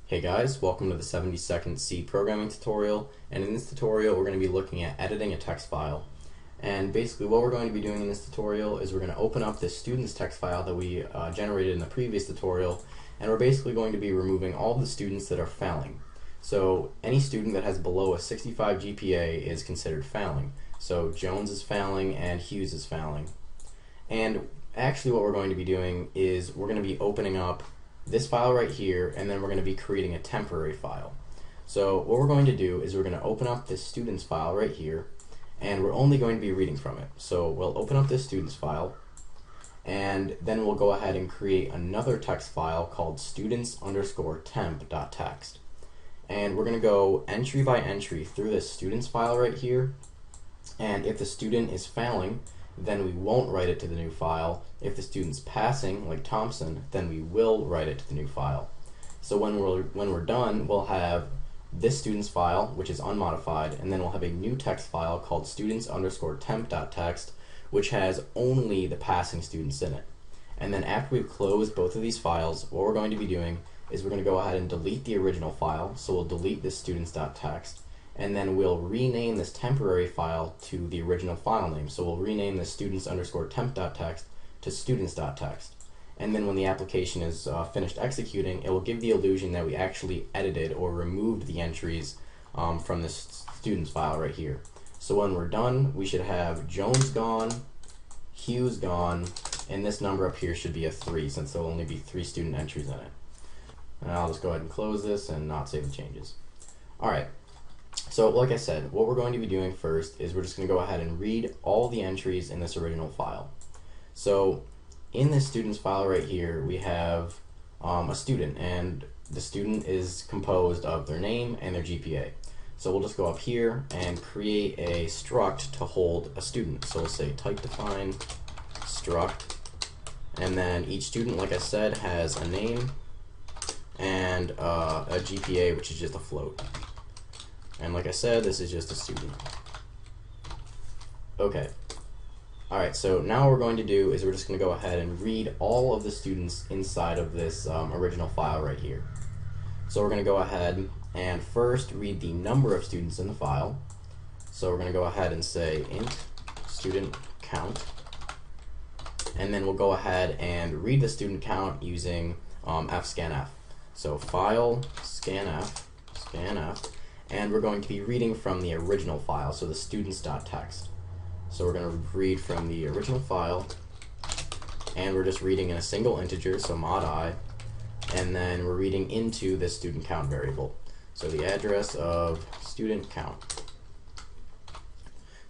Hey guys, welcome to the 70-second C programming tutorial, and in this tutorial we're going to be looking at editing a text file. And basically what we're going to be doing in this tutorial is we're going to open up this student's text file that we generated in the previous tutorial, and we're basically going to be removing all of the students that are failing. So any student that has below a 65 GPA is considered failing. So Jones is failing and Hughes is failing. And actually what we're going to be doing is we're going to be opening up this file right here, and then we're going to be creating a temporary file. So what we're going to do is we're going to open up this student's file right here, and we're only going to be reading from it. So we'll open up this student's file, and then we'll go ahead and create another text file called students_temp.txt. And we're going to go entry by entry through this student's file right here, and if the student is failing, then we won't write it to the new file. If the student's passing, like Thompson, then we will write it to the new file. So when we're done, we'll have this student's file, which is unmodified, and then we'll have a new text file called students_temp.txt, which has only the passing students in it. And then after we've closed both of these files, what we're going to be doing is we're going to go ahead and delete the original file. So we'll delete this students.txt, and then we'll rename this temporary file to the original file name. So we'll rename this students_temp.txt to students.txt. And then when the application is finished executing, it will give the illusion that we actually edited or removed the entries from this students file right here. So when we're done, we should have Jones gone, Hughes gone, and this number up here should be a 3 since there will only be 3 student entries in it. And I'll just go ahead and close this and not save the changes. Alright. So like I said, what we're going to be doing first is we're just going to go ahead and read all the entries in this original file. So in this student's file right here, we have a student, and the student is composed of their name and their GPA. So we'll just go up here and create a struct to hold a student. So we'll say type define struct, and then each student, like I said, has a name and a GPA, which is just a float. And like I said, this is just a student. Okay. Alright, so now what we're going to do is we're just going to go ahead and read all of the students inside of this original file right here. So we're going to go ahead and first read the number of students in the file. So we're going to go ahead and say int student count. And then we'll go ahead and read the student count using fscanf. So file scanf, and we're going to be reading from the original file, so the students.txt. So we're going to read from the original file, and we're just reading in a single integer, so mod I, and then we're reading into this student count variable, so the address of student count.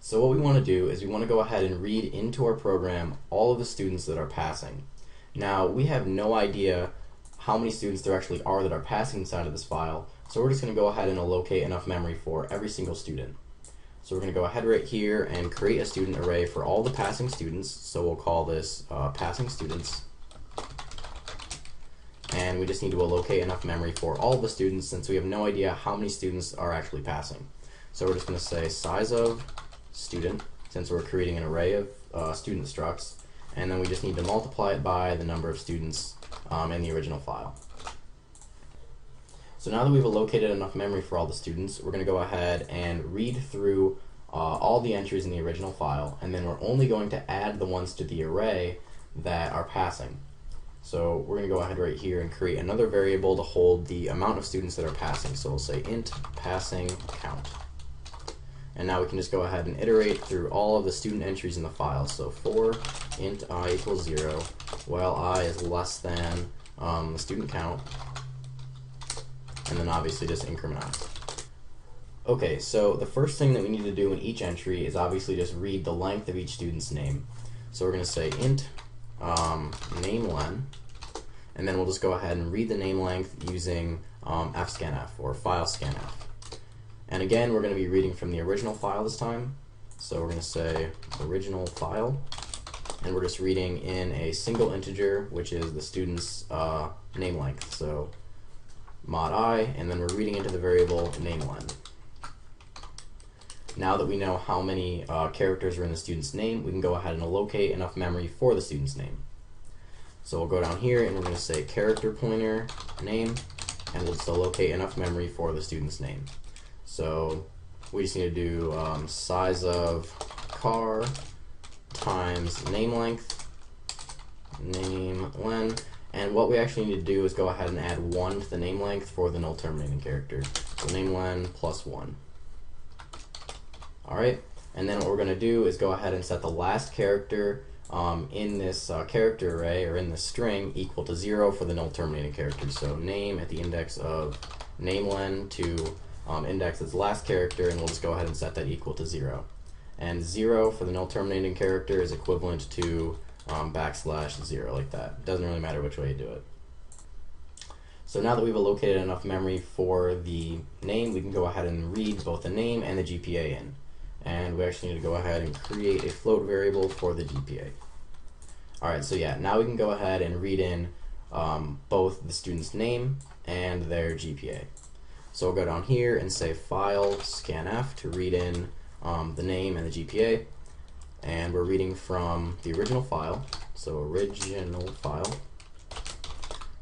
So what we want to do is we want to go ahead and read into our program all of the students that are passing. Now we have no idea how many students there actually are that are passing inside of this file, so we're just going to go ahead and allocate enough memory for every single student. So we're going to go ahead right here and create a student array for all the passing students, so we'll call this passing students. And we just need to allocate enough memory for all the students since we have no idea how many students are actually passing. So we're just going to say size of student, since we're creating an array of student structs, and then we just need to multiply it by the number of students in the original file. So now that we've allocated enough memory for all the students, we're going to go ahead and read through all the entries in the original file, and then we're only going to add the ones to the array that are passing. So we're going to go ahead right here and create another variable to hold the amount of students that are passing. So we'll say int passing count. And now we can just go ahead and iterate through all of the student entries in the file. So for int I equals 0, while I is less than the student count, and then obviously just increment on. Okay, so the first thing that we need to do in each entry is obviously just read the length of each student's name. So we're going to say int nameLen, and then we'll just go ahead and read the name length using fscanf or file scanf. And again, we're going to be reading from the original file this time. So we're going to say original file, and we're just reading in a single integer, which is the student's name length. So mod I, and then we're reading into the variable nameLen. Now that we know how many characters are in the student's name, we can go ahead and allocate enough memory for the student's name. So we'll go down here and we're going to say character pointer name, and we'll just allocate enough memory for the student's name. So we just need to do size of car times name length, name len, and what we actually need to do is go ahead and add 1 to the name length for the null terminating character. So name len plus 1. Alright, and then what we're going to do is go ahead and set the last character in this character array, or in the string, equal to 0 for the null terminating character. So name at the index of namelen to index its last character, and we'll just go ahead and set that equal to 0. And 0 for the null terminating character is equivalent to \0, like that. Doesn't really matter which way you do it. So now that we've allocated enough memory for the name, we can go ahead and read both the name and the GPA in. And we actually need to go ahead and create a float variable for the GPA. Alright, so yeah, now we can go ahead and read in both the student's name and their GPA. So we'll go down here and say file scanf to read in the name and the GPA. And we're reading from the original file, so original file.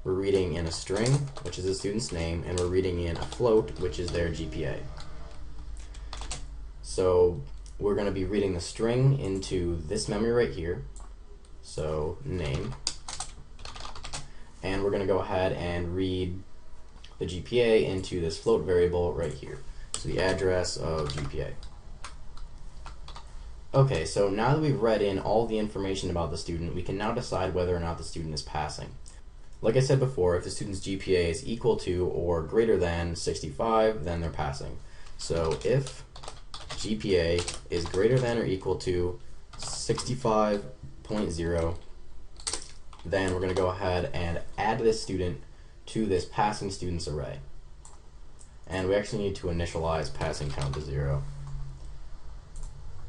We're reading in a string, which is the student's name, and we're reading in a float, which is their GPA. So we're going to be reading the string into this memory right here, so name, and we're going to go ahead and read the GPA into this float variable right here, so the address of GPA. Okay, so now that we've read in all the information about the student, we can now decide whether or not the student is passing. Like I said before, if the student's GPA is equal to or greater than 65, then they're passing. So if GPA is greater than or equal to 65.0, then we're going to go ahead and add this student to this passing students array. And we actually need to initialize passing count to 0.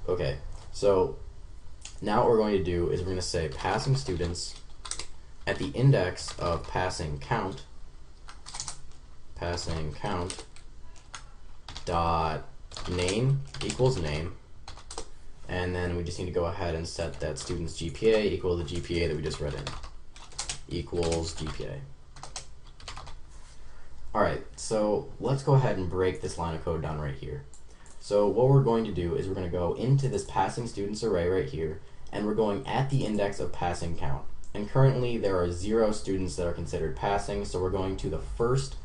Okay, so now what we're going to do is we're going to say passing students at the index of passing count dot name equals name, and then we just need to go ahead and set that student's GPA equal to the GPA that we just read in, equals GPA. Alright, so let's go ahead and break this line of code down right here. So what we're going to do is we're going to go into this passing students array right here, and we're going at the index of passing count. And currently there are 0 students that are considered passing, so we're going to the first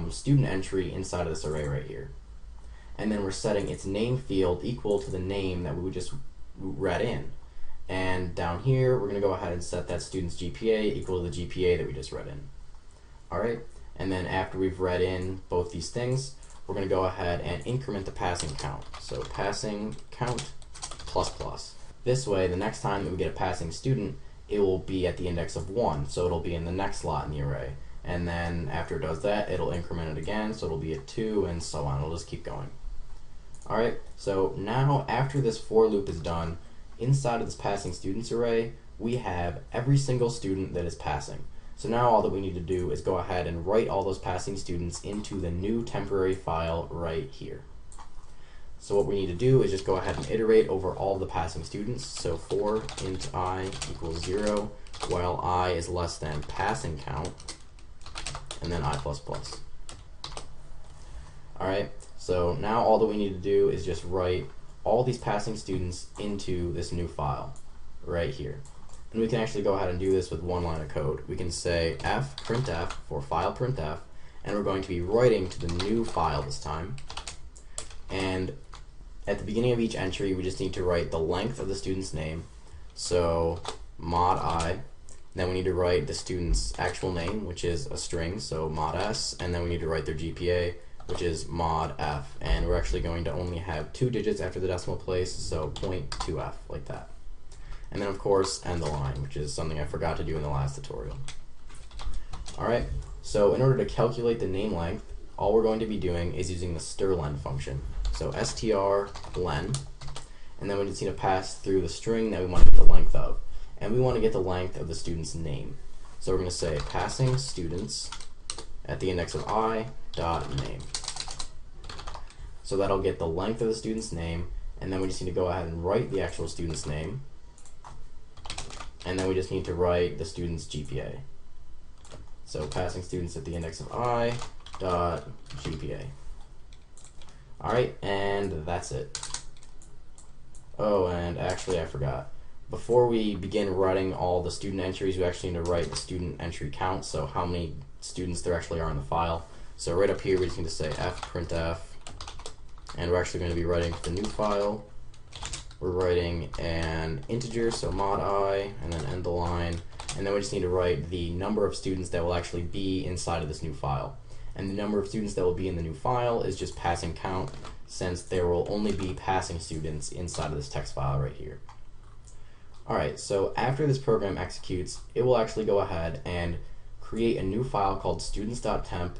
student entry inside of this array right here. And then we're setting its name field equal to the name that we just read in. And down here, we're going to go ahead and set that student's GPA equal to the GPA that we just read in. Alright, and then after we've read in both these things, we're going to go ahead and increment the passing count. So passing count plus plus. This way, the next time that we get a passing student, it will be at the index of 1, so it'll be in the next slot in the array. And then after it does that, it'll increment it again, so it'll be at 2, and so on. It'll just keep going. Alright, so now after this for loop is done, inside of this passing students array, we have every single student that is passing. So now all that we need to do is go ahead and write all those passing students into the new temporary file right here. So what we need to do is just go ahead and iterate over all the passing students. So for int I equals 0, while I is less than passing count, and then I++. Alright, so now all that we need to do is just write all these passing students into this new file right here. And we can actually go ahead and do this with one line of code. We can say printf for file printf, and we're going to be writing to the new file this time. And at the beginning of each entry, we just need to write the length of the student's name, so mod I. Then we need to write the student's actual name, which is a string, so mod s, and then we need to write their GPA, which is mod f. And we're actually going to only have 2 digits after the decimal place, so 0.2f, like that. And then of course end the line, which is something I forgot to do in the last tutorial. Alright, so in order to calculate the name length, all we're going to be doing is using the strlen function. So strlen, and then we just need to pass through the string that we want to get the length of. And we want to get the length of the student's name. So we're going to say passing students at the index of I dot name. So that'll get the length of the student's name, and then we just need to go ahead and write the actual student's name. And then we just need to write the student's GPA. So passing students at the index of I dot GPA. Alright, and that's it. Oh, and actually I forgot. Before we begin writing all the student entries, we actually need to write the student entry count, so how many students there actually are in the file. So right up here we just need to say fprintf, and we're actually going to be writing the new file. We're writing an integer, so mod I, and then end the line, and then we just need to write the number of students that will actually be inside of this new file. And the number of students that will be in the new file is just passing count, since there will only be passing students inside of this text file right here. Alright, so after this program executes, it will actually go ahead and create a new file called students.temp,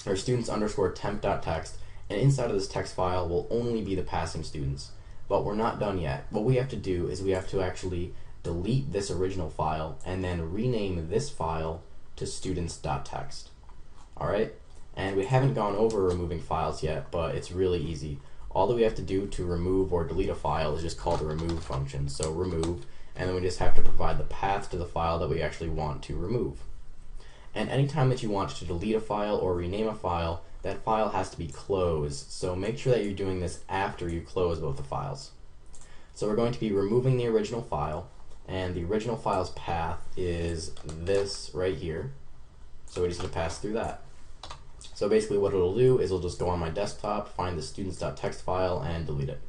or students_temp.txt, and inside of this text file will only be the passing students. But we're not done yet. What we have to do is we have to actually delete this original file and then rename this file to students.txt. Alright, and we haven't gone over removing files yet, but it's really easy. All that we have to do to remove or delete a file is just call the remove function. So remove, and then we just have to provide the path to the file that we actually want to remove. And anytime that you want to delete a file or rename a file, that file has to be closed. So make sure that you're doing this after you close both the files. So we're going to be removing the original file, and the original file's path is this right here. So we're just going to pass through that. So basically what it'll do is it'll just go on my desktop, find the students.txt file, and delete it.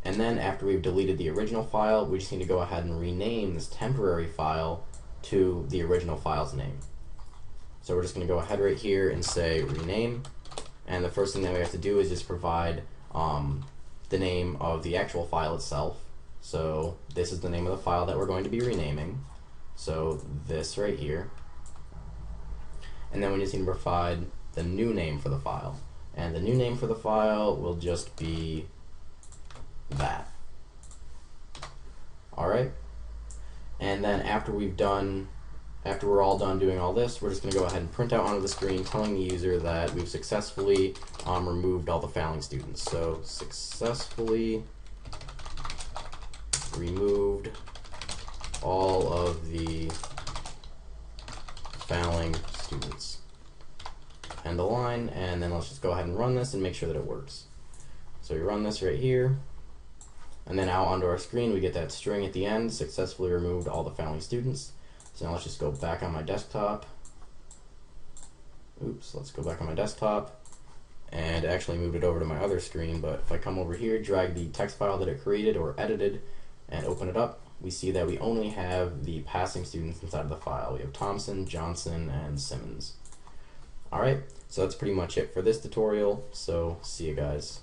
And then after we've deleted the original file, we just need to go ahead and rename this temporary file to the original file's name. So we're just going to go ahead right here and say rename, and the first thing that we have to do is just provide the name of the actual file itself. So this is the name of the file that we're going to be renaming, so this right here. And then we just need to provide the new name for the file, and the new name for the file will just be that. Alright, and then after we're all done doing all this, we're just going to go ahead and print out onto the screen telling the user that we've successfully removed all the failing students. So successfully removed all of the failing students. End the line, and then let's just go ahead and run this and make sure that it works. So we run this right here, and then out onto our screen we get that string at the end, successfully removed all the failing students. So now let's just go back on my desktop. Oops, let's go back on my desktop, and actually moved it over to my other screen, but if I come over here, drag the text file that it created or edited, and open it up, we see that we only have the passing students inside of the file. We have Thompson, Johnson, and Simmons. Alright, so that's pretty much it for this tutorial, so see you guys.